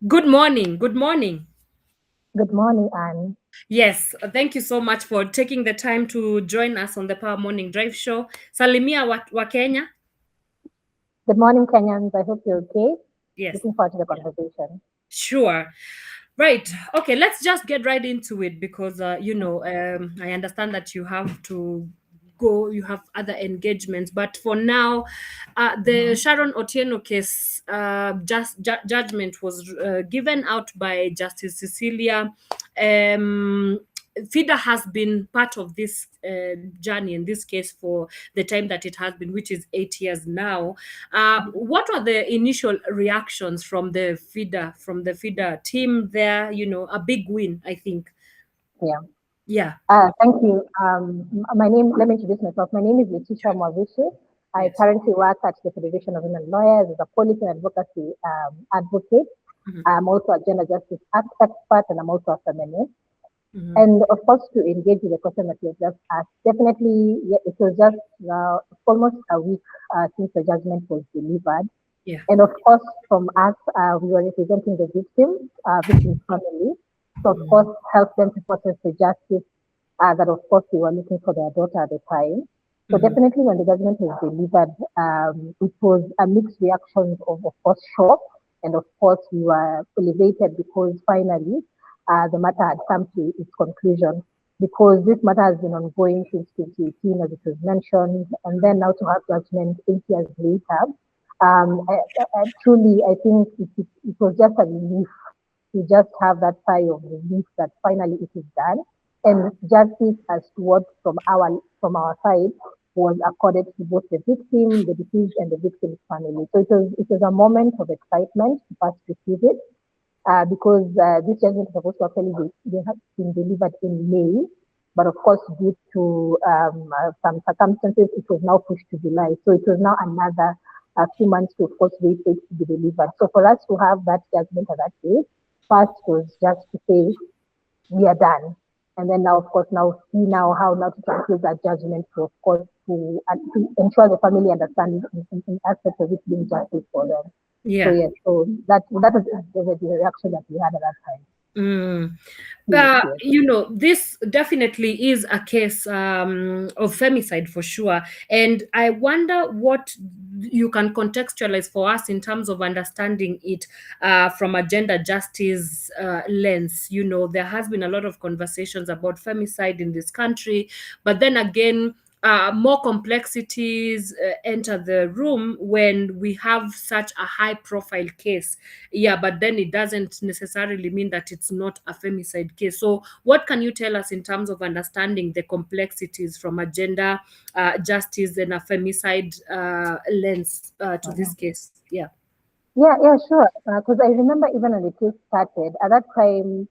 Good morning. Good morning. Good morning, Anne. Yes, thank you so much for taking the time to join us on the Power Morning Drive Show. Salimia wa Kenya. Good morning, Kenyans. I hope you're okay. Yes, Looking forward to the conversation. sure. Right. Okay, let's just get right into it because I understand that you have to go, you have other engagements, but for now, the Sharon Otieno case judgment was given out by Justice Cecilia. FIDA has been part of this journey in this case for the time that it has been, which is 8 years now. What are the initial reactions from the FIDA team there? A big win, I think. Yeah. Yeah. Thank you. Let me introduce myself. My name is Leticia Mwavishi. I Yes. currently work at the Federation of Women Lawyers as a policy and advocacy advocate. Mhm. I'm also a gender justice expert and I'm also a feminist. Mhm. And of course, to engage with the question that you just asked, definitely, yeah, it was just almost a week since the judgment was delivered. Yeah. And of course, from us, we were representing the victim's family. So, of course, Mhm. help them to process the justice that, of course, they were looking for their daughter at the time. So, Mhm. definitely, when the judgment was delivered, it was a mixed reaction of course, shock. And of course, we were elevated because finally the matter had come to its conclusion. Because this matter has been ongoing since 2018, as it was mentioned, and then now to have judgment 8 years later, truly, I think it was just a relief to just have that sigh of relief that finally it is done, and justice as to what from our side was accorded to both the victim, the deceased, and the victim's family. So it was a moment of excitement to first receive it, because this judgment is supposed to actually they have been delivered in May, but of course, due to some circumstances, it was now pushed to July. So it was now another few months to, of course, wait for it to be delivered. So for us to have that judgment at that date, first was just to say we are done. And then now, of course, now see now how now to translate that judgment to, of course, to ensure the family understands in aspects of it being justice for them. So Yeah. yes, so that was the reaction that we had at that time. Mm. Yes, yes. This definitely is a case of femicide for sure. And I wonder what you can contextualize for us in terms of understanding it from a gender justice lens. There has been a lot of conversations about femicide in this country, but then again, more complexities enter the room when we have such a high profile case. Yeah, but then it doesn't necessarily mean that it's not a femicide case. So what can you tell us in terms of understanding the complexities from a gender justice and a femicide lens to this Mhm. case? Yeah. Yeah, sure. Because I remember even when the case started, at that time,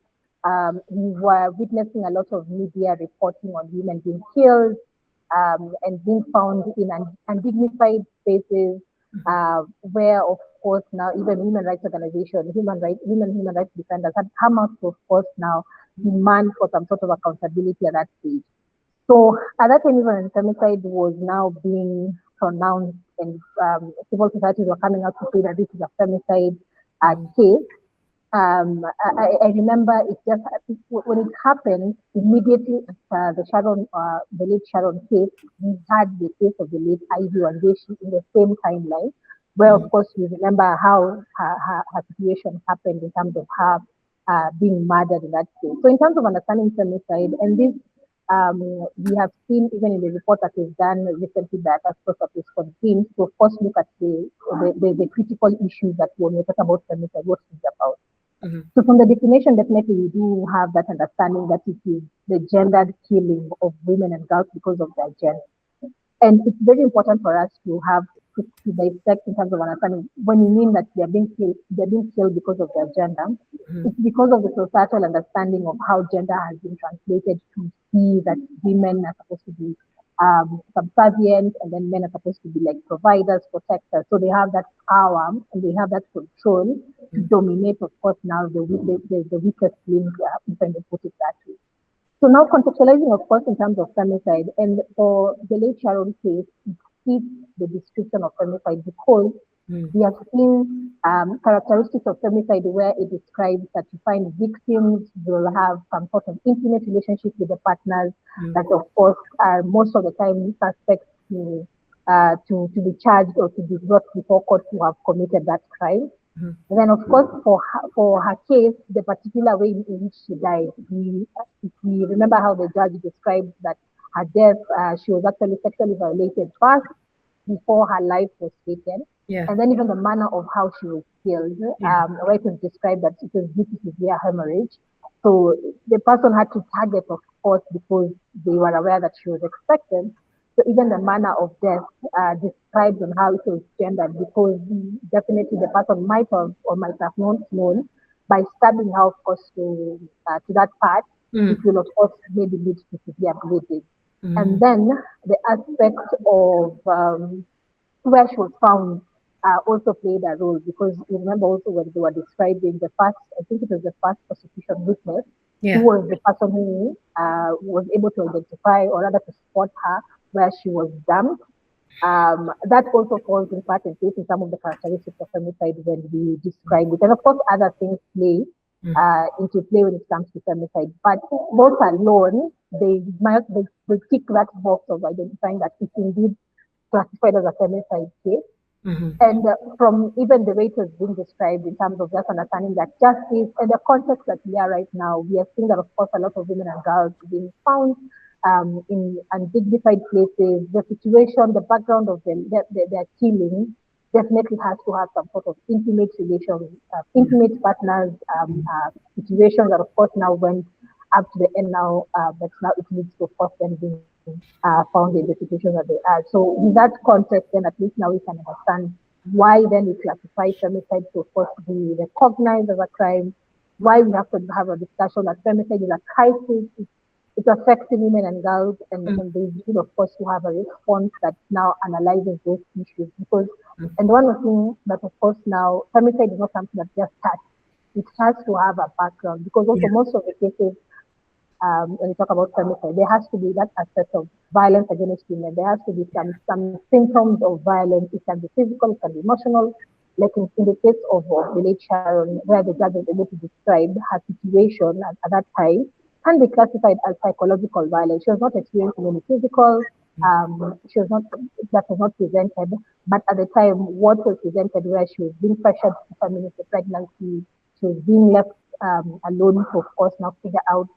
we were witnessing a lot of media reporting on women being killed, and being found in undignified spaces, where, of course, now even women rights organizations, human rights defenders had come out to, of course, now demand for some sort of accountability at that stage. So at that time, even femicide was now being pronounced, and civil societies were coming out to say that this is a femicide Mhm. case. I remember it just when it happened immediately after the late Sharon case, we had the case of the late Ivy Wanyoike in the same timeline, where of Mhm. course we remember how her situation happened in terms of her being murdered in that case. So in terms of understanding femicide, and this we have seen even in the report that was done recently by a task force that is convened to of course look at the critical issues that when we talk about femicide, what it's about. Mhm. So from the definition, definitely we do have that understanding that it is the gendered killing of women and girls because of their gender. And it's very important for us to have to dissect in terms of understanding when you mean that they're being killed because of their gender. Mhm. It's because of the societal understanding of how gender has been translated to see that women are supposed to be subservient, and then men are supposed to be like providers, protectors. So they have that power and they have that control to dominate, of course, now the weakest link, if I may put it that way. So now contextualizing, of course, in terms of femicide, and for the late Sharon case, it fits the description of femicide because Mm. We have seen characteristics of femicide where it describes that you find victims will have some sort of intimate relationship with the partners that, of course, are most of the time suspects to be charged or to be brought before court to have committed that crime. Mhm. And then, of course, for her case, the particular way in which she died, if we remember how the judge described that her death, she was actually sexually violated first before her life was taken. Yeah. And then even the manner of how she was killed, where it was described that it was due to severe hemorrhage. So the person had to target, of course, because they were aware that she was expectant. So even the manner of death describes on how it was gendered, because definitely the person might have or might have not known by stabbing her, of course, to that part, it will, of course, maybe lead to severe bleeding. And then the aspect of where she was found also played a role, because you remember also when they were describing the first, I think it was the first prosecution witness, who Yeah. was the person who was able to identify or rather to spot her where she was dumped. That also falls in part and place in some of the characteristics of femicide when we describe it. And of course, other things play into play when it comes to femicide. But both alone, they tick that box of identifying that it's indeed classified as a femicide case. Mhm. And from even the way it has been described in terms of just understanding that justice and the context that we are right now, we are seeing that, of course, a lot of women and girls being found in undignified places. The situation, the background of their killing definitely has to have some sort of intimate relations, intimate partners, situations that, of course, now went up to the end now, but now it leads to, of course, them being found in the situation that they are. So in that context, then at least now we can understand why then we classify femicide to, of course, be recognized as a crime, why we have to have a discussion that femicide is a crisis, it's affecting women and girls, and they need, of course, to have a response that now analyzes those issues. Because, and one thing that, of course, now femicide is not something that just starts. It has to have a background, because also Yeah. most of the cases when we talk about femicide, there has to be that aspect of violence against women. There has to be some symptoms of violence. It can be physical, it can be emotional. Like in the case of the late Sharon, where the judge was able to describe her situation at that time, can be classified as psychological violence. She was not experiencing any physical. She was not that was not presented, but at the time, what was presented, where she was being pressured to terminate the pregnancy, she was being left alone to, of course, now figure out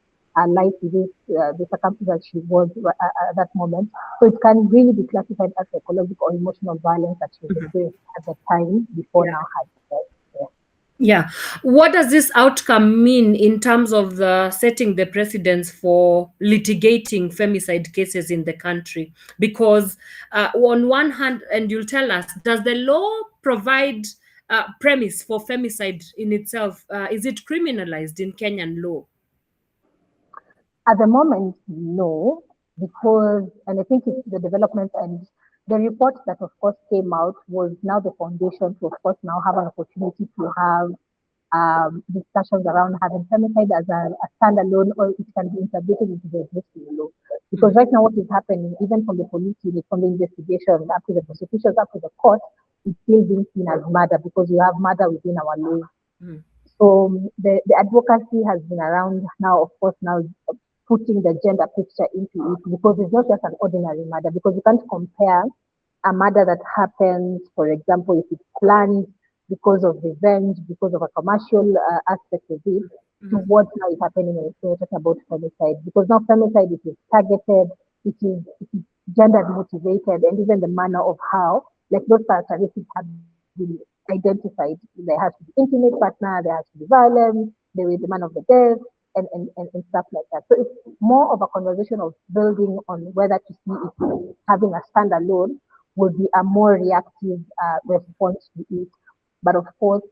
life with the circumstances that she was at that moment. So it can really be classified as psychological or emotional violence that she was experiencing at the time before Yeah. now had death. Yeah. Yeah. What does this outcome mean in terms of the setting the precedents for litigating femicide cases in the country? Because on one hand, and you'll tell us, does the law provide premise for femicide in itself? Is it criminalized in Kenyan law? At the moment, no, because, and I think it's the development and the report that, of course, came out was now the foundation to, of course, now have an opportunity to have discussions around having femicide as a standalone, or it can be integrated into the existing law. Because right now, what is happening, even from the police unit, from the investigation up to the prosecutions, up to the court, it's still being seen as murder, because you have murder within our law. So the advocacy has been around now, of course, now putting the gender picture into it, because it's not just an ordinary murder, because you can't compare a murder that happens, for example, if it's planned because of revenge, because of a commercial aspect of it, to what now is happening when we're talking about femicide. Because now femicide, it is targeted, it is gender motivated, and even the manner of how, like those characteristics have been identified. There has to be intimate partner, there has to be violence, there is the man of the death, and stuff like that. So it's more of a conversation of building on whether to see if having a standalone would be a more reactive response to it. But of course,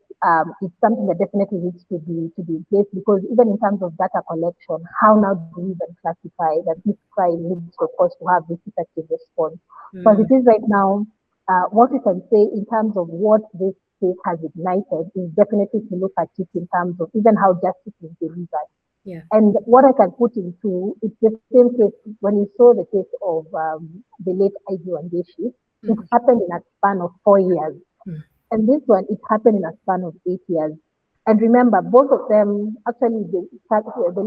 it's something that definitely needs to be in place, because even in terms of data collection, how now do we even classify that this crime needs, of course, to have this effective response? But it is right now, what we can say in terms of what this case has ignited is definitely to look at it in terms of even how justice is delivered. Yeah. And what I can put into, it's the same case when you saw the case of the late Ivy Wanyoike. It happened in a span of 4 years. And this one, it happened in a span of 8 years. And remember, both of them, actually, the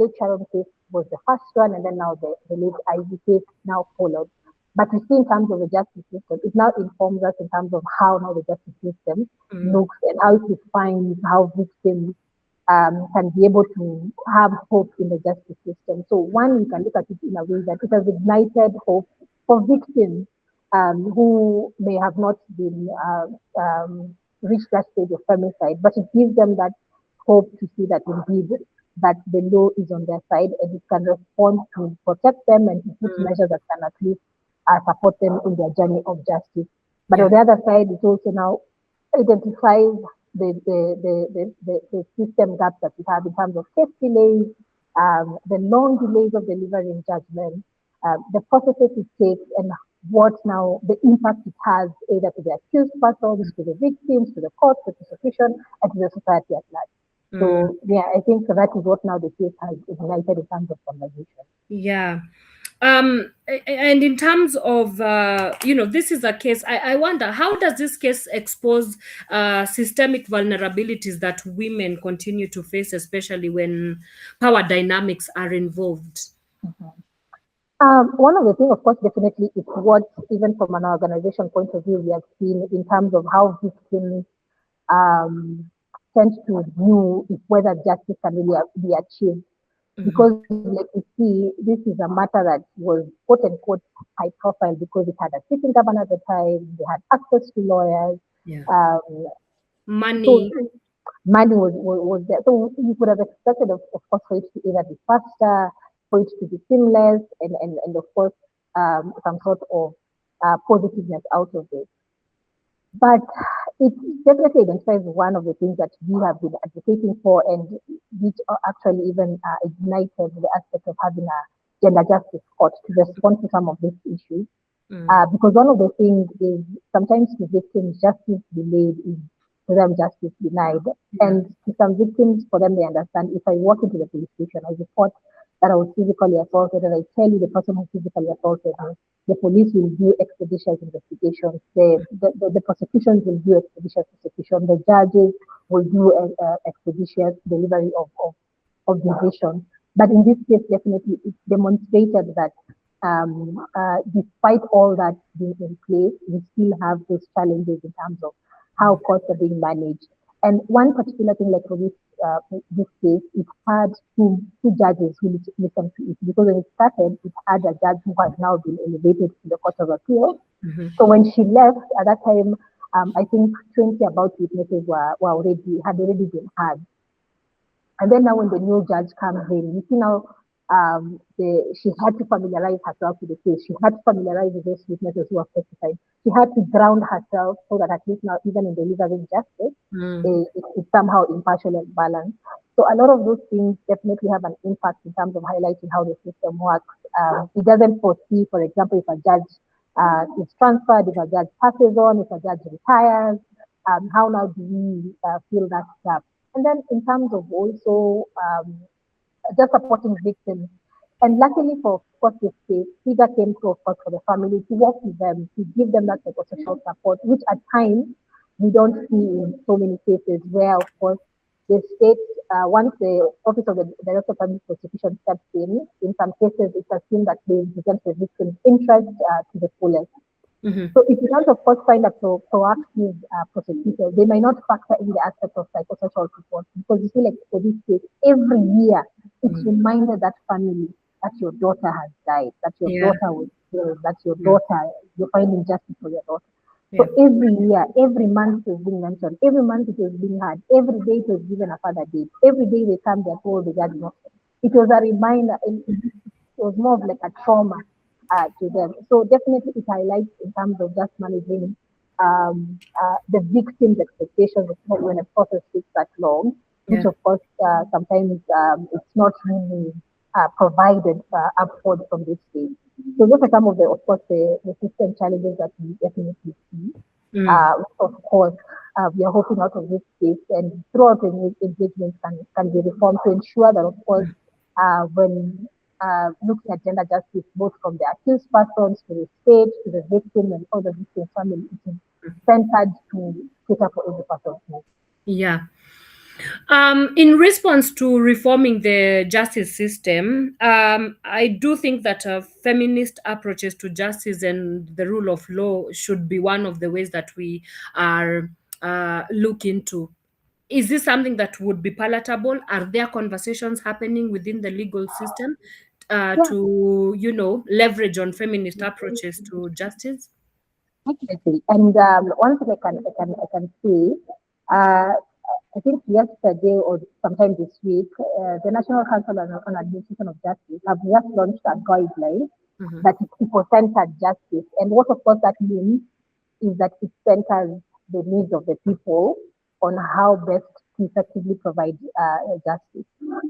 late Sharon case was the first one, and then now the late Ivy case now followed. But we see in terms of the justice system, it now informs us in terms of how now the justice system looks and how it defines how victims can be able to have hope in the justice system. So one, you can look at it in a way that it has ignited hope for victims who may have not been reached that stage of femicide, but it gives them that hope to see that indeed that the law is on their side and it can respond to protect them and to put measures that can at least support them in their journey of justice. But on the other side, it also now identifies the system gaps that we have in terms of case delays, the long delays of delivering judgment, the processes it takes, and what now the impact it has either to the accused persons, to the victims, to the court, to the prosecution, and to the society at large. So yeah, I think that is what now the case has ignited in terms of conversation. Yeah. And in terms of this is a case, I wonder, how does this case expose systemic vulnerabilities that women continue to face, especially when power dynamics are involved? One of the things, of course, definitely is what, even from an organization point of view, we have seen in terms of how victims tend to view if whether justice can really be achieved. Because, like you see, this is a matter that was quote unquote high profile because it had a sitting governor at the time, they had access to lawyers, money. So money was there. So you could have expected, of course, for it to either be faster, for it to be seamless, and of course, some sort of positiveness out of it. But it definitely identifies one of the things that we have been advocating for, and which actually even ignited the aspect of having a gender justice court to respond to some of these issues. Because one of the things is sometimes the victims justice delayed is to them justice denied. And to some victims, for them, they understand if I walk into the police station, I report that I was physically assaulted, and I tell you the person who physically assaulted me, the police will do expeditious investigations, the prosecutions will do expeditious prosecution, the judges will do expeditious delivery of decisions. But in this case, definitely it demonstrated that despite all that being in place, we still have those challenges in terms of how courts are being managed. And one particular thing, like for this case, it had two judges who listened to it, because when it started, it had a judge who had now been elevated to the Court of Appeal. So when she left, at that time, I think 20 about witnesses had already been heard. And then now when the new judge comes in, you see now she had to familiarize herself with the case. She had to familiarize with those witnesses who have testified. She had to ground herself so that at least now, even in delivering justice, it's somehow impartial and balanced. So a lot of those things definitely have an impact in terms of highlighting how the system works. It doesn't foresee, for example, if a judge is transferred, if a judge passes on, if a judge retires, how now do we fill that gap? And then in terms of also just supporting victims. And luckily for this case, FIGA came through, of course, for the family to work with them, to give them that psychosocial support, which at times we don't see in so many cases where, of course, the state, once the Office of the Director of Family Prosecution steps in some cases, it's assumed that they represent the victim's interest to the fullest. So if you don't, of course, find a proactive prosecutor, they might not factor in the aspect of psychosocial support, because you see, like for this case, every year it's reminded that family that your daughter has died, that your daughter was killed, that your daughter, you're finding justice for your daughter. So every year, every month it was being mentioned, every month it was being heard, every day it was given a further date, every day they come, they're told the judge not. It was a reminder, it was more of like a trauma to them. So definitely it highlights in terms of just managing the victim's expectations when a process takes that long, which of course sometimes it's not really provided upward from this stage. So those are some of of course, the system challenges that we definitely see. Of course, we are hoping out of this case and throughout the engagement can be reformed to ensure that, of course, when looking at gender justice, both from the accused persons to the state, to the victim, and all the victim's family, it is centered to cater for every person's needs. Yeah. In response to reforming the justice system, I do think that feminist approaches to justice and the rule of law should be one of the ways that we are look into. Is this something that would be palatable? Are there conversations happening within the legal system Yeah, to, leverage on feminist approaches to justice? definitely. And one thing I can say, uh, I think yesterday or sometime this week, the National Council on Administration of Justice have just launched a guideline Mhm. that is people-centered justice. And what, of course, that means is that it centers the needs of the people on how best to effectively provide justice.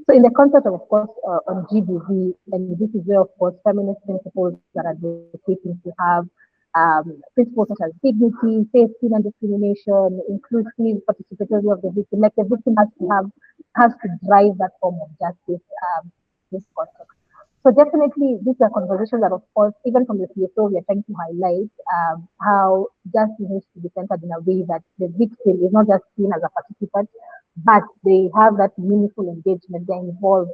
So, in the concept of course, on GBV, and this is where, of course, feminist principles are advocating to have principles such as dignity, safety, non-discrimination, inclusive participatory of the victim. Like the victim has to drive that form of justice. This context. So definitely, this is a conversation that, of course, even from the CSO, we are trying to highlight how justice needs to be centered in a way that the victim is not just seen as a participant, but they have that meaningful engagement. They're involved.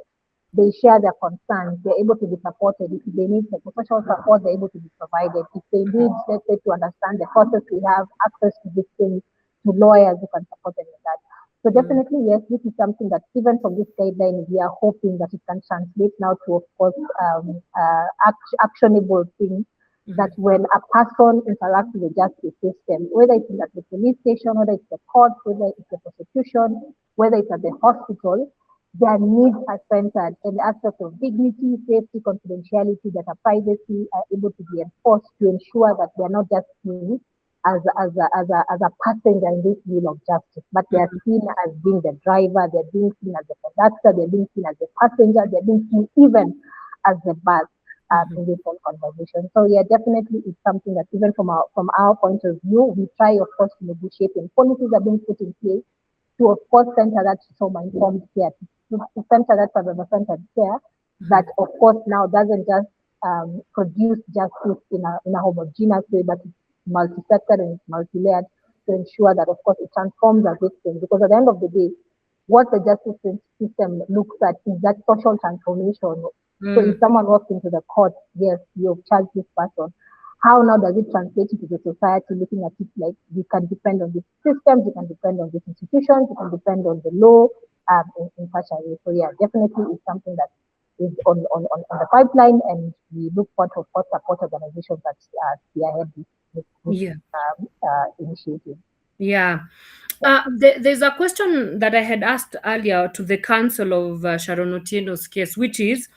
They share their concerns. They're able to be supported. If they need psychosocial support, they're able to be provided. If they need, let's say, to understand the process, we have access to victims, to lawyers who can support them in that. So Mm. definitely, yes, this is something that even from this guideline, we are hoping that it can translate now to, of course, actionable things that Mhm. when a person interacts with the justice system, whether it's at the police station, whether it's the court, whether it's the prosecution, whether it's at the hospital, their needs are centered and the aspects of dignity, safety, confidentiality, data privacy are able to be enforced to ensure that they're not just seen as a passenger in this wheel of justice, but they are Mhm. seen as being the driver, they're being seen as the conductor, they're being seen as the passenger, they're being seen even as the bus Mhm. in this whole conversation. So yeah, definitely it's something that even from our point of view, we try of course to negotiate when policies are being put in place to of course center that trauma-informed care, to center that trauma-centered care that of course now doesn't just produce justice in a homogeneous way, but it's multi-sector and it's multi-layered to ensure that of course it transforms a victim. Because at the end of the day, what the justice system looks at is that social transformation. So if Mm. someone walks into the court, yes, you've charged this person. How now does it translate into the society looking at it like we can depend on these systems, we can depend on these institutions, we can depend on the law in such a way. So yeah, definitely it's something that is on the pipeline and we look forward to of course support organizations that spearhead this Yeah. initiative. Yeah. There's a question that I had asked earlier to the counsel of Sharon Otieno's case, which is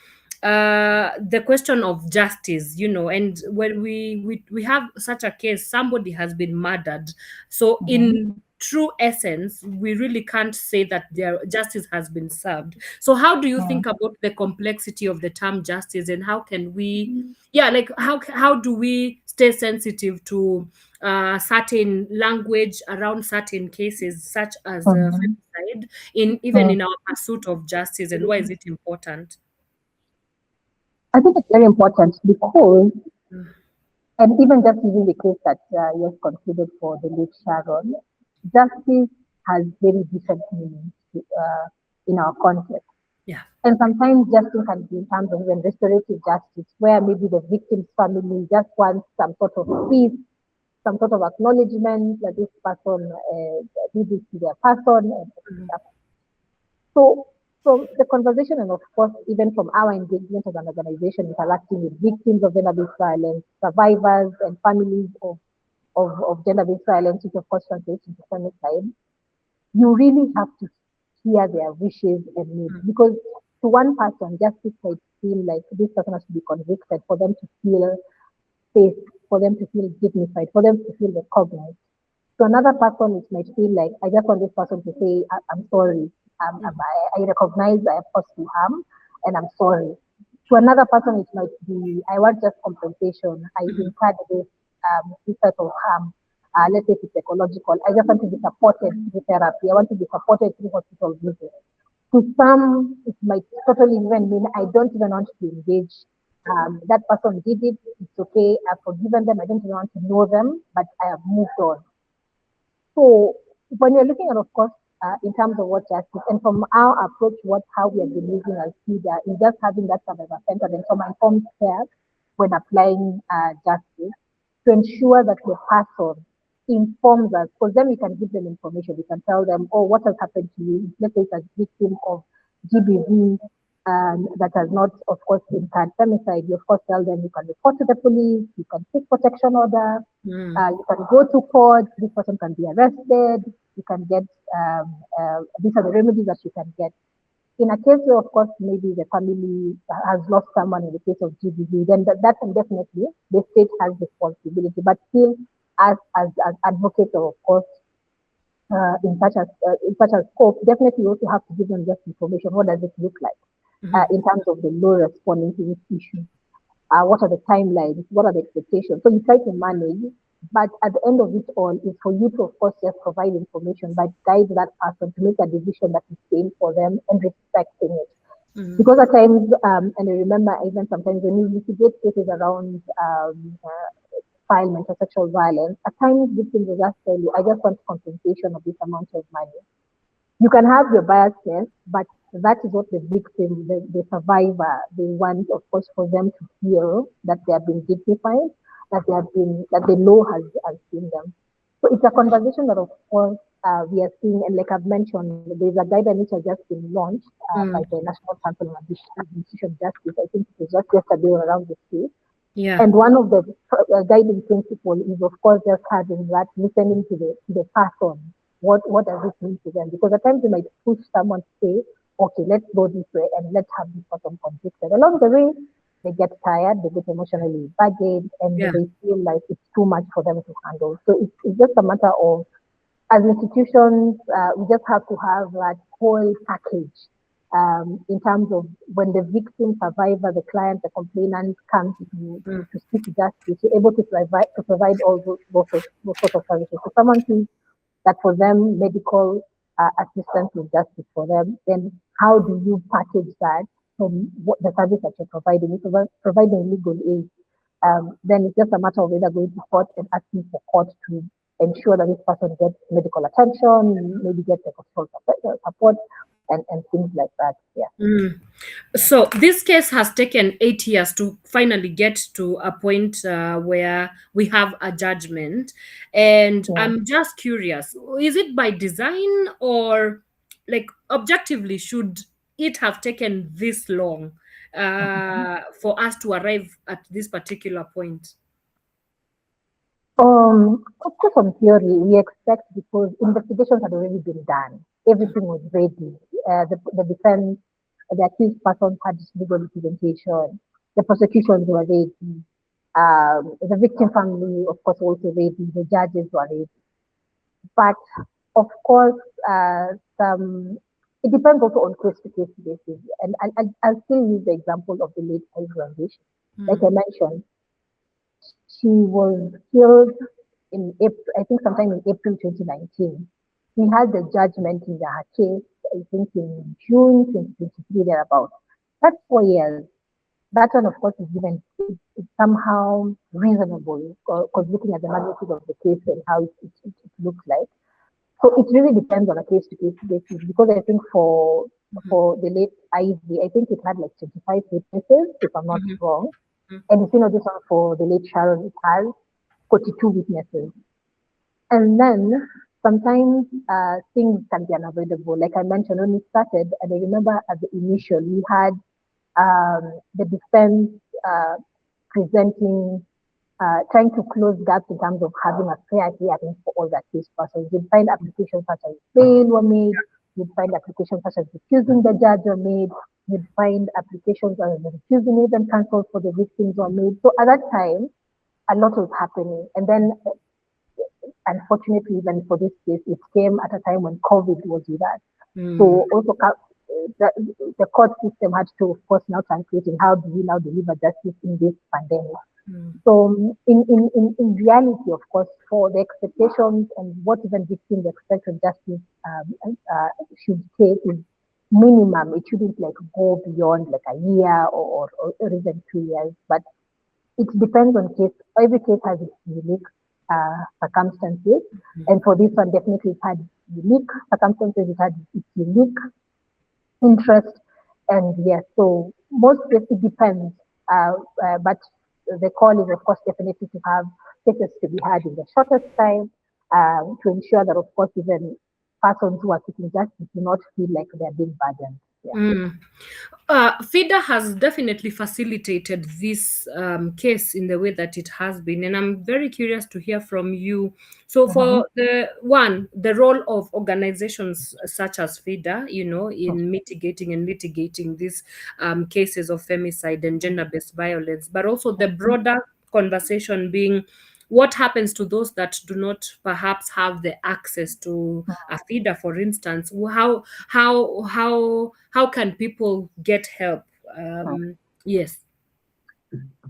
the question of justice, and when we have such a case, somebody has been murdered. So Mhm. in true essence, we really can't say that their justice has been served. So how do you think about the complexity of the term justice, and how can we, yeah, like how do we stay sensitive to certain language around certain cases, such as Mhm. femicide, in even Mhm. in our pursuit of justice, and why is it important? I think it's very important because, and even just using the case that you have considered for the late Sharon, justice has very different meanings in our context. Yeah. And sometimes justice can be in terms of even restorative justice, where maybe the victim's family just wants some sort of peace, some sort of acknowledgement that this person did this to their person. And Mhm. so, from the conversation, and of course, even from our engagement as an organization interacting with victims of gender-based violence, survivors, and families of gender-based violence, which of course translates into femicide, you really have to hear their wishes and needs. Because to one person, justice might seem like this person has to be convicted for them to feel safe, for them to feel dignified, for them to feel recognized. To another person, it might feel like I just want this person to say, I'm sorry. I recognize I have caused you harm and I'm sorry. To another person, it might be, I want just compensation. I incurred this type of harm. Let's say it's psychological. I just want to be supported through therapy. I want to be supported through hospital visits. To some, it might totally even mean I don't even want to engage. That person did it. It's okay. I've forgiven them. I don't even want to know them, but I have moved on. So when you're looking at, of course, in terms of what justice, and from our approach, how we have been using as media, in just having that survivor-centered and trauma-informed care when applying justice, to ensure that the person informs us, because then we can give them information. We can tell them, oh, what has happened to you? Let's say it's a victim of GBV that has not, of course, been femicide. You, of course, tell them you can report to the police, you can seek protection order, you can go to court, this person can be arrested, you can get, these are the remedies that you can get. In a case where, of course, maybe the family has lost someone in the case of GBV, then that can definitely, the state has responsibility. But still, as advocates, of course, in such a scope, definitely you also have to give them just information. What does it look like in terms of the law responding to this issue? What are the timelines? What are the expectations? So you try to manage, but at the end of it all is for you to, of course, just provide information, but guide that person to make a decision that is same for them and respecting it. Because at times, and I remember even sometimes when you litigate cases around violence or sexual violence, at times victims will just tell you, I just want compensation of this amount of money. You can have your biasness, but that is what the victim, the survivor, they want, of course, for them to feel that they have been dignified, that the law has seen them. So it's a conversation that, of course, we are seeing, and like I've mentioned, there's a guidance which has just been launched by the National Council on Administration of Justice. I think it was just yesterday or around this week. Yeah. And one of the guiding principles is, of course, just having that, listening to the person. What does it mean to them? Because at times you might push someone to say, okay, let's go this way and let's have this person convicted. Along the way, they get tired, they get emotionally burdened, and they feel like it's too much for them to handle. So it's just a matter of, as institutions, we just have to have that whole package in terms of when the victim, survivor, the client, the complainant comes to seek justice, you're able to provide all those sorts of services. So someone thinks that for them, medical assistance is justice for them, then how do you package that from what the service that you're providing? If you're providing legal aid, then it's just a matter of either going to court and asking for court to ensure that this person gets medical attention, maybe gets social support, and things like that. Yeah. So this case has taken 8 years to finally get to a point where we have a judgment. And I'm just curious, is it by design, or like objectively should it have taken this long for us to arrive at this particular point? Of course, on theory, we expect, because investigations had already been done. Everything was ready. The defense, the accused person had legal representation. The prosecutions were ready. The victim family, of course, also ready. The judges were ready. But of course, it depends also on case-to-case basis. And I'll still use the example of the late Mwavishi. Like I mentioned, she was killed in April, I think sometime in April 2019. We had the judgment in her case, I think in June 2023, thereabout. That's 4 years. That one, of course, is given, it's somehow reasonable, because looking at the magnitude of the case and how it looks like. So it really depends on a case-to-case basis, because I think for the late Ivy, I think it had like 25 witnesses, if I'm not wrong. And this one for the late Sharon, it has 42 witnesses. And then sometimes things can be unavoidable. Like I mentioned, when we started, and I remember at the initial, we had the defense presenting, trying to close gaps in terms of having a fair hearing for all the accused persons. You'd find applications such as bail were made, you'd find applications such as refusing the judge were made, you'd find applications as refusing even counsel for the victims were made. So at that time, a lot was happening. And then, unfortunately, even for this case, it came at a time when COVID was with us. So also the court system had to, of course, now calculate how do we now deliver justice in this pandemic. So in reality, of course, for the expectations and what even victims expect of justice should take is minimum. It shouldn't like go beyond like a year or even 2 years. But it depends on case. Every case has its unique circumstances. And for this one, definitely it had unique circumstances, it had its unique interest. And yes, so most cases it depends. But the call is, of course, definitely to have cases to be had in the shortest time, to ensure that, of course, even persons who are seeking justice do not feel like they're being burdened. Yeah. FIDA has definitely facilitated this case in the way that it has been, and I'm very curious to hear from you. So, for the role of organizations such as FIDA, in mitigating and litigating these cases of femicide and gender-based violence, but also the broader conversation being what happens to those that do not perhaps have the access to a feeder, for instance. How can people get help? Yes.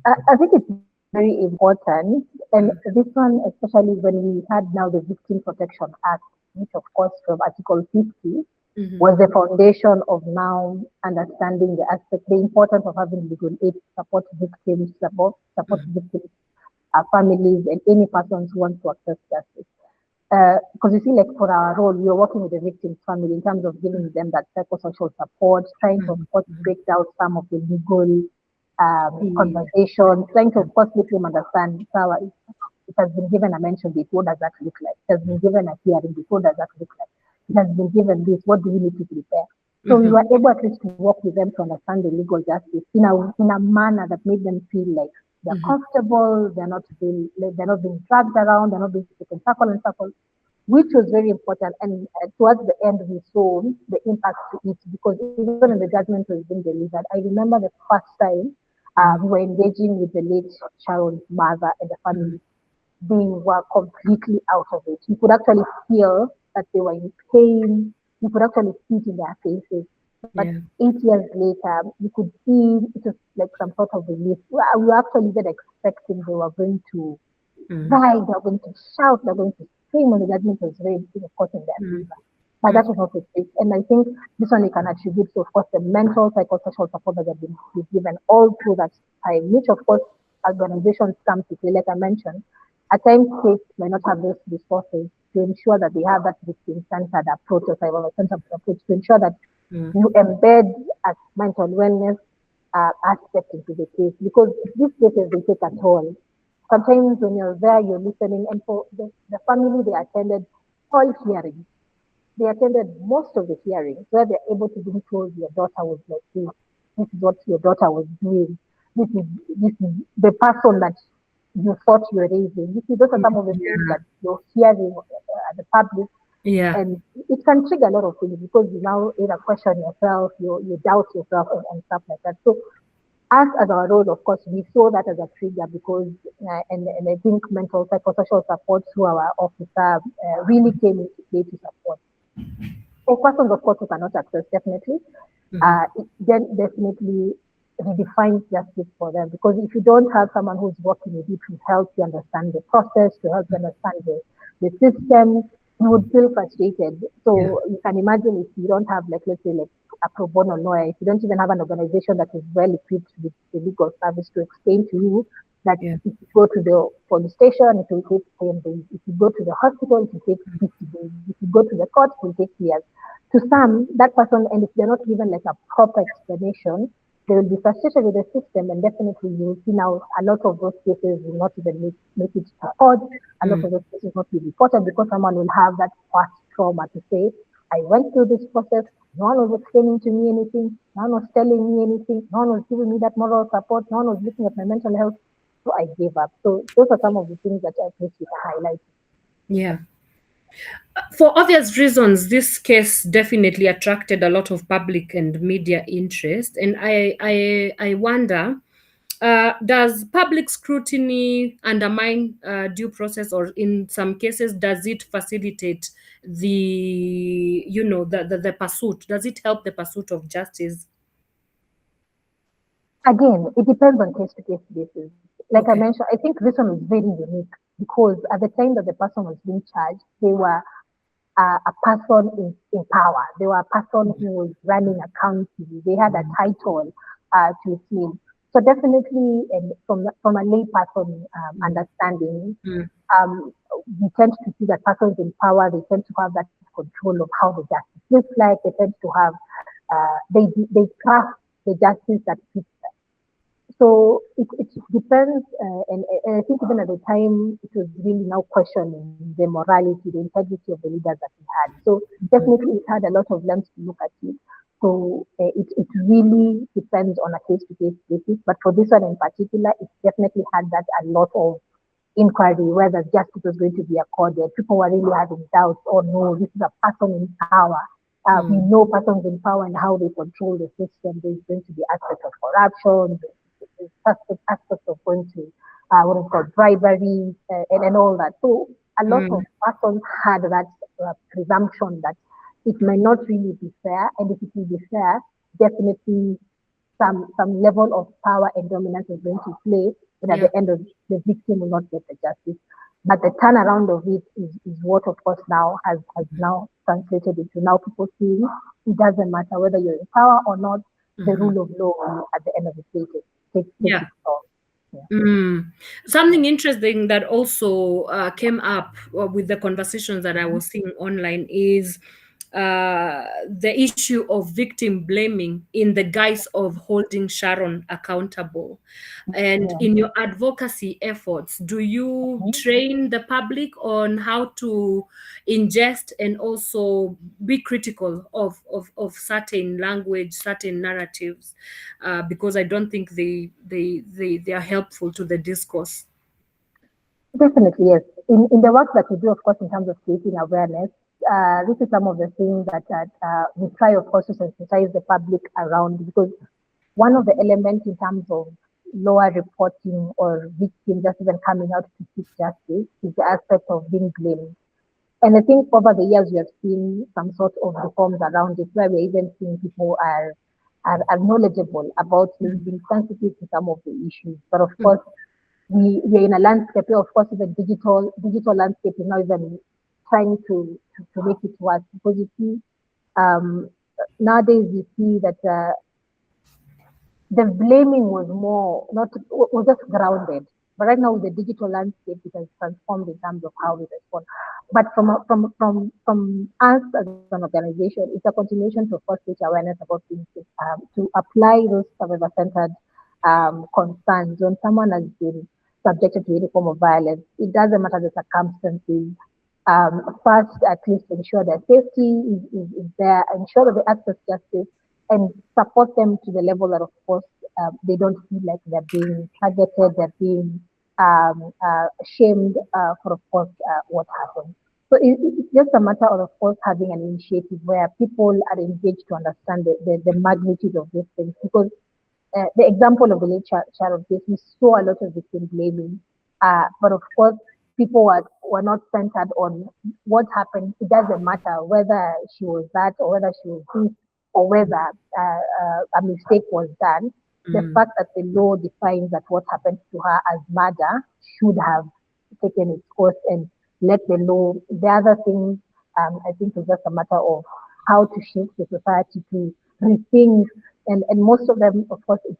I think it's very important. And this one, especially when we had now the Victim Protection Act, which of course from Article 50 was the foundation of now understanding the aspect, the importance of having legal aid to support victims, support victims, families, and any persons who want to access justice. Because you see, like for our role, we are working with the victim's family in terms of giving them that psychosocial support, trying to, of course, break down some of the legal conversations, trying to, of course, make them understand how it has been given a mention before, does that look like? It has been given a hearing before, does that look like? It has been given this, what do we need to prepare? So we were able at least to work with them to understand the legal justice in a manner that made them feel like they're comfortable, they're not being dragged around, they're not being taken circle and circle, which was very important. And towards the end, we saw the impact to it because even when the judgment was being delivered, I remember the first time we were engaging with the late Sharon's mother and the family. They were completely out of it. You could actually feel that they were in pain. You could actually see it in their faces. But 8 years later, you could see it was like some sort of relief. We were actually then expecting they were going to cry, they were going to shout, they were going to scream when the judgment was read, of course, in their favor. But that was not the case. And I think this one we can attribute to, of course, the mental, psychosocial support that have been given all through that time, which, of course, organizations come to play, like I mentioned. At times, states may not have those resources to ensure that they have that victim-centered approach or cyber-centered approach to ensure that you embed a mental wellness aspect into the case. Because these cases, they take a toll. Sometimes when you're there, you're listening, and for the family, they attended all hearings. They attended most of the hearings where they're able to be told your daughter was like this. This is what your daughter was doing. This is the person that you thought you were raising. You see, those are some of the things that you're hearing at the public. Yeah. And it can trigger a lot of things because you now either question yourself, you doubt yourself and stuff like that. So us as our role, of course, we saw that as a trigger because, and I think mental psychosocial support through our officer really came into play to support. For persons, of course, who cannot access, definitely, it then definitely redefines justice for them. Because if you don't have someone who's working with you to help you understand the process, to help you understand the system, you would feel frustrated. So you can imagine if you don't have, like, let's say, like a pro bono lawyer, if you don't even have an organization that is well equipped with the legal service to explain to you that if you go to the police station, it will take 10 days. If you go to the hospital, it will take 50 days. If you go to the court, it will take years. To some, that person, and if they're not given like a proper explanation, they will be frustrated with the system, and definitely you will see now a lot of those cases will not even make it to court. A lot of those cases will not be reported because someone will have that past trauma to say, I went through this process, no one was explaining to me anything, no one was telling me anything, no one was giving me that moral support, no one was looking at my mental health, so I gave up. So those are some of the things that I think you can highlight. Yeah. For obvious reasons, this case definitely attracted a lot of public and media interest, and I wonder, does public scrutiny undermine due process, or in some cases, does it facilitate the pursuit? Does it help the pursuit of justice? Again, it depends on case to case basis. Like I mentioned, I think this one was very unique because at the time that the person was being charged, they were a person in power. They were a person who was running a county. They had a title to his name. So definitely, and from a layperson understanding, Mm. we tend to see that persons in power, they tend to have that control of how the justice looks like. They tend to have, they craft the justice that fits them. So it depends, and I think even at the time, it was really now questioning the morality, the integrity of the leaders that we had. So definitely, it had a lot of lens to look at it. So it really depends on a case-to-case basis. But for this one in particular, it definitely had that a lot of inquiry whether justice was going to be accorded. People were really having doubts, oh no, this is a person in power. We know persons in power and how they control the system. There's going to be aspects of corruption, there's aspects of going to what is called bribery and all that. So a lot of persons had that presumption that it may not really be fair, and if it will be fair, definitely some level of power and dominance is going to play, but at the end of the victim will not get the justice. But the turnaround of it is what, of course, now has now translated into now people seeing it doesn't matter whether you're in power or not, the rule of law will, at the end of the day take its toll. Something interesting that also came up with the conversations that I was seeing online is the issue of victim blaming in the guise of holding Sharon accountable. And in your advocacy efforts, do you train the public on how to ingest and also be critical of certain language, certain narratives? Because I don't think they are helpful to the discourse. Definitely, yes. In the work that we do, of course, in terms of creating awareness, this is some of the things that we try, of course, to sensitize the public around, because one of the elements in terms of lower reporting or victims just even coming out to seek justice is the aspect of being blamed. And I think over the years we have seen some sort of reforms around it, where we're even seeing people are knowledgeable about maybe being sensitive to some of the issues. But of course, we're in a landscape where, of course, the digital landscape is now even trying to make it worse, because you see, nowadays you see that the blaming was more not was just grounded. But right now with the digital landscape, it has transformed in terms of how we respond. But from us as an organization, it's a continuation to first reach awareness about things, to apply those survivor-centered concerns when someone has been subjected to any form of violence. It doesn't matter the circumstances. First, at least ensure their safety is there, ensure that they access justice, and support them to the level that, of course, they don't feel like they're being targeted, they're being shamed for, of course, what happened. So it's just a matter of course, having an initiative where people are engaged to understand the magnitude of these things. Because the example of the late Sharon case, we saw a lot of victim blaming, but of course, people were not centered on what happened. It doesn't matter whether she was that or whether she was this or whether a mistake was done. The fact that the law defines that what happened to her as murder should have taken its course and let the law. The other things, I think, is just a matter of how to shape the society to rethink. And most of them, of course, it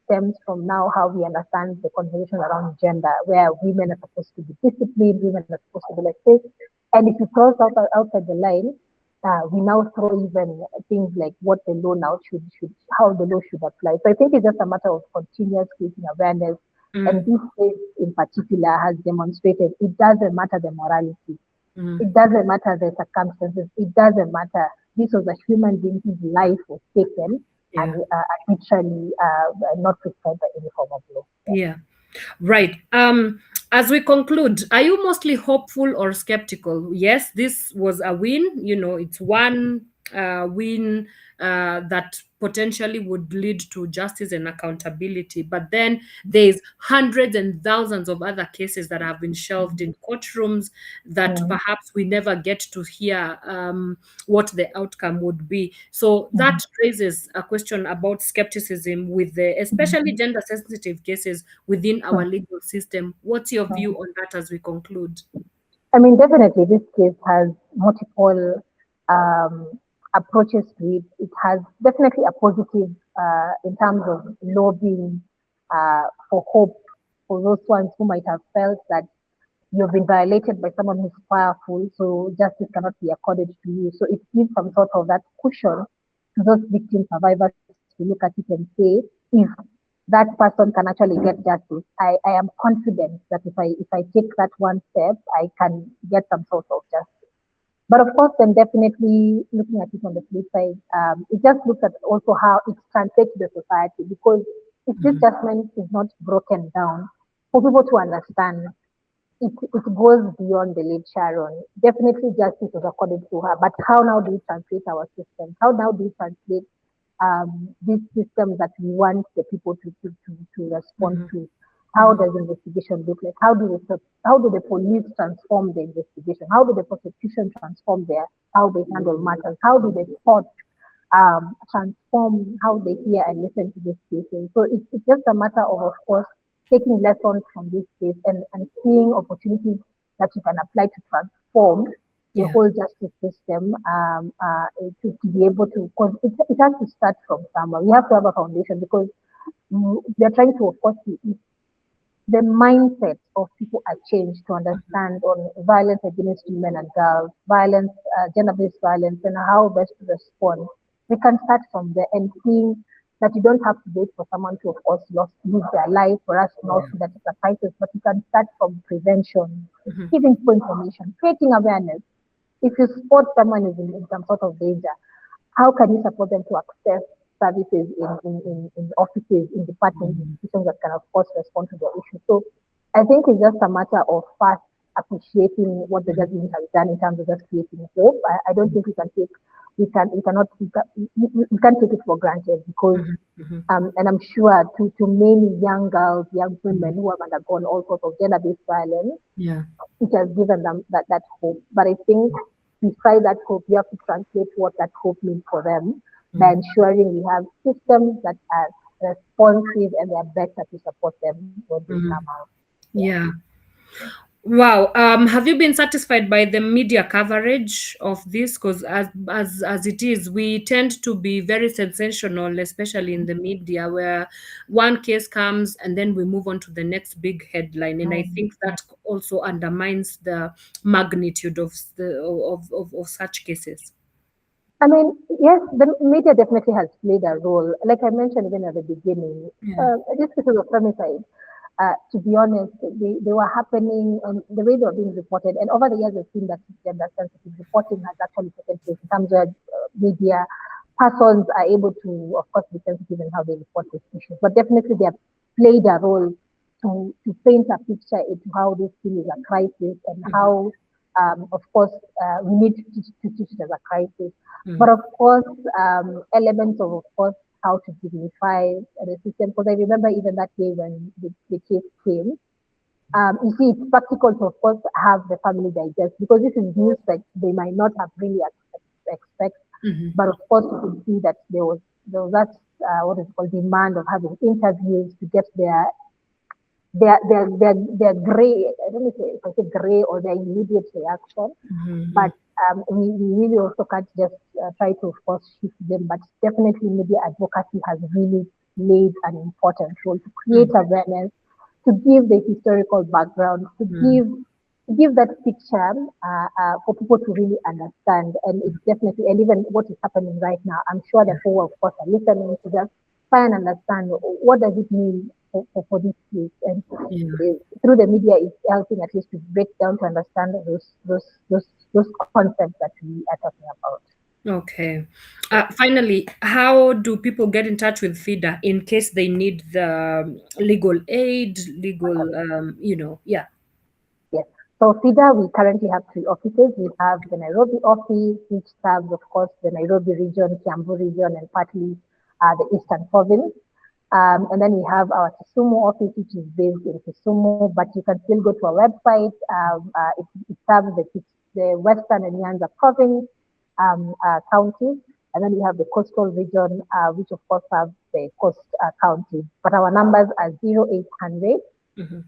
stems from now how we understand the conversation around gender, where women are supposed to be disciplined, women are supposed to be like this. And if you cross outside the line, we now throw even things like what the law now should how the law should apply. So I think it's just a matter of continuous creating awareness. And this case in particular has demonstrated it doesn't matter the morality. It doesn't matter the circumstances. It doesn't matter. This was a human being whose life was taken and arbitrarily not prescribed by any form of law. Yeah. Right. As we conclude, are you mostly hopeful or skeptical? Yes, this was a win. It's one win that potentially would lead to justice and accountability. But then there's hundreds and thousands of other cases that have been shelved in courtrooms that perhaps we never get to hear what the outcome would be. So that raises a question about skepticism with especially gender sensitive cases within our legal system. What's your view on that as we conclude? I mean, definitely, this case has multiple um, approaches to it. It has definitely a positive in terms of law being for hope for those ones who might have felt that you've been violated by someone who's powerful, so justice cannot be accorded to you. So it gives some sort of that cushion to those victim survivors to look at it and say, if that person can actually get justice, I am confident that if I take that one step, I can get some sort of justice. But of course, then definitely looking at it on the flip side, it just looks at also how it translates to the society, because if this judgment is not broken down for people to understand, it goes beyond the late Sharon. Definitely justice was accorded to her, but how now do we translate our systems? How now do we translate these systems that we want the people to respond to? How does investigation look like? How do the police transform the investigation? How do the prosecution transform how they handle matters? How do the court transform how they hear and listen to these cases? So it's just a matter of course, taking lessons from this case and seeing opportunities that you can apply to transform the whole justice system to be able to, because it has to start from somewhere. We have to have a foundation because we are trying to, of course, the mindset of people are changed to understand on violence against women and girls, violence, gender-based violence, and how best to respond. We can start from there and seeing that you don't have to wait for someone to, of course, lose their life for us to not see that it's a crisis, but you can start from prevention, giving people information, creating awareness. If you spot someone is in some sort of danger, how can you support them to access services in offices, in departments, institutions that can, of course, respond to their issues? So I think it's just a matter of first appreciating what the government has done in terms of just creating hope. I don't think we can't take it for granted because, and I'm sure to many young girls, young women who have undergone all sorts of gender-based violence, it has given them that hope. But I think beside that hope, you have to translate what that hope means for them by ensuring we have systems that are responsive and they are better to support them when they come out. Yeah. Wow. Have you been satisfied by the media coverage of this? Because as it is, we tend to be very sensational, especially in the media, where one case comes and then we move on to the next big headline. And I think that also undermines the magnitude of such cases. I mean, yes, the media definitely has played a role. Like I mentioned even at the beginning, this is of femicide. To be honest, they were happening and the way they were being reported. And over the years, we've seen that gender sensitive reporting has actually taken place in terms of media persons are able to, of course, be sensitive in how they report these issues. But definitely, they have played a role to paint a picture into how this thing is a crisis and how, of course, we need to teach it as a crisis. But of course, elements of course, how to dignify the system. Because I remember even that day when the case came, you see, it's practical to, of course, have the family digest because this is news that they might not have really expect. But of course, you could see that there was that what is called demand of having interviews to get their gray. I don't know if I say gray or their immediate reaction, but we really also can't just try to, of course, shift them. But definitely, media advocacy has really played an important role to create awareness, to give the historical background, to give that picture for people to really understand. And it's definitely, and even what is happening right now, I'm sure that people, of course, are listening to just try and understand what does it mean for this case. And through the media, it's helping at least to break down to understand those concepts that we are talking about. Okay. Finally, how do people get in touch with FIDA in case they need the legal aid, Yes. So FIDA, we currently have 3 offices. We have the Nairobi office, which serves, of course, the Nairobi region, Kiambu region, and partly the Eastern Province. And then we have our Kisumu office, which is based in Kisumu, but you can still go to our website. It serves the Western and Nyanza Province counties. And then we have the coastal region, which of course serves the coast counties. But our numbers are 0800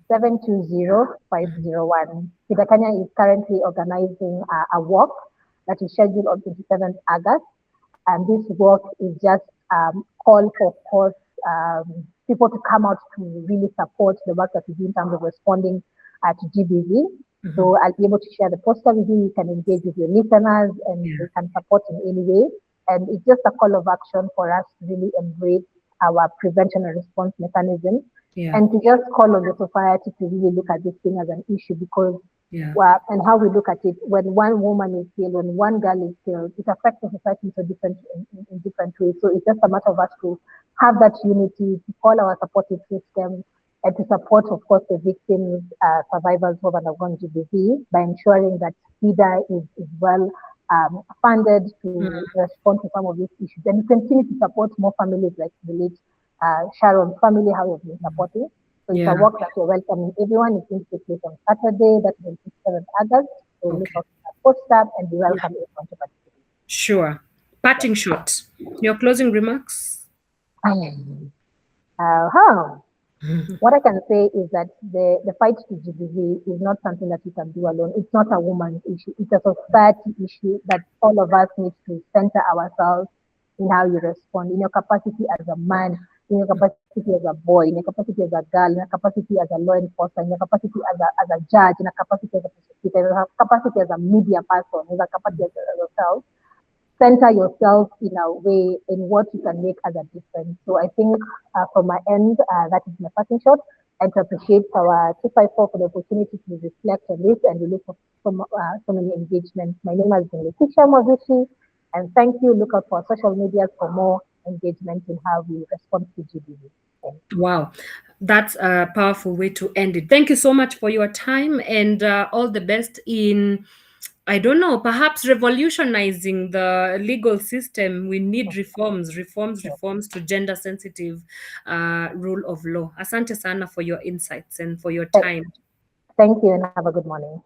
720 501. FIDA Kenya is currently organizing a walk that is scheduled on 27th August. And this walk is just call for course people to come out to really support the work that we do in terms of responding to GBV. So I'll be able to share the poster with you. You can engage with your listeners and they can support in any way. And it's just a call of action for us to really embrace our prevention and response mechanism and to just call on the society to really look at this thing as an issue because and how we look at it, when one woman is killed, when one girl is killed, it affects the society in different ways. So it's just a matter of us to have that unity, to call our supportive system, and to support, of course, the victims, survivors who have undergone GBV by ensuring that FIDA is well funded to respond to some of these issues. And we continue to support more families like the late Sharon's family, how we've been supporting. So it's a work that we're welcoming everyone. It's going to take place on Saturday, that is 27th August. So look out for that poster and we welcome everyone to participate. Sure. Parting shot. Your closing remarks? What I can say is that the fight to GBV is not something that you can do alone. It's not a woman's issue. It's a society issue that all of us need to center ourselves in how you respond, in your capacity as a man, in your capacity as a boy, in your capacity as a girl, in your capacity as a law enforcer, in your capacity as a judge, in your capacity as a prosecutor, in your capacity as a media person, in your capacity as yourself. Center yourself in a way in what you can make as a difference. So I think from my end, that is my parting shot. And to appreciate our 254 for the opportunity to reflect on this and we look for so many engagements. My name has been Leticia Mwavishi, and thank you. Look out for social media for more engagement in how we respond to GBV. Wow, that's a powerful way to end it. Thank you so much for your time and all the best in, I don't know, perhaps revolutionizing the legal system. We need reforms to gender sensitive rule of law. Asante sana for your insights and for your time. Thank you and have a good morning.